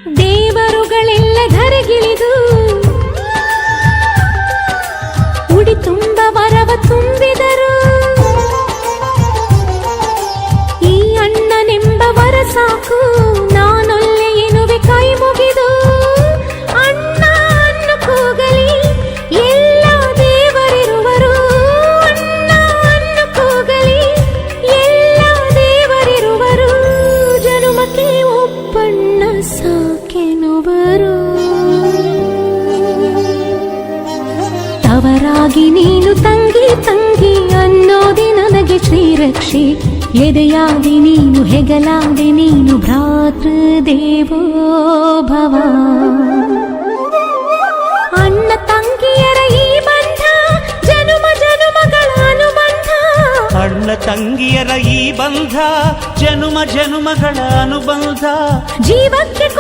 ದೇವರುಗಳೆಲ್ಲ ಧರೆಗಿಳಿದು ಉಡಿ ತುಂಬ ವರವ ತುಂಬಿದರು. ಈ ಅಣ್ಣನೆಂಬ ವರ ಸಾಕು, ನಾನೊಲ್ಲೆ ಎನ್ನುವೆ ಕೈ ಮುಗಿದು. ಅಣ್ಣ ಅನ್ನು ಕೂಗಲಿ ಎಲ್ಲ ದೇವರಿರುವರು, ಅಣ್ಣ ಅನ್ನು ಕೂಗಲಿ ಎಲ್ಲ ದೇವರಿರುವರು. ಜನುಮಕ್ಕೆ ಒಬ್ಬಣ್ಣ ಸಾಕೆನುವರು. ತವರಾಗಿ ನೀನು ತಂಗಿ ತಂಗಿ ಅನ್ನೋದೆ ನನಗೆ ಶ್ರೀರಕ್ಷೆ. ಎದೆಯಾದಿ ನೀನು ಹೆಗಲಾದೆ ನೀನು ಭ್ರಾತೃದೇವೋ ಭವ. ಅಣ್ಣ ತಂಗಿಯರ ಈ ಬಂಧ ಜನುಮ ಜನುಮಗಳ ಅನುಬಂಧ. ಅಣ್ಣ ತಂಗಿಯರ ಈ ಬಂಧ ಜನುಮ ಜನುಮಗಳ ಅನುಬಂಧ. ಜೀವಕ್ಕೆ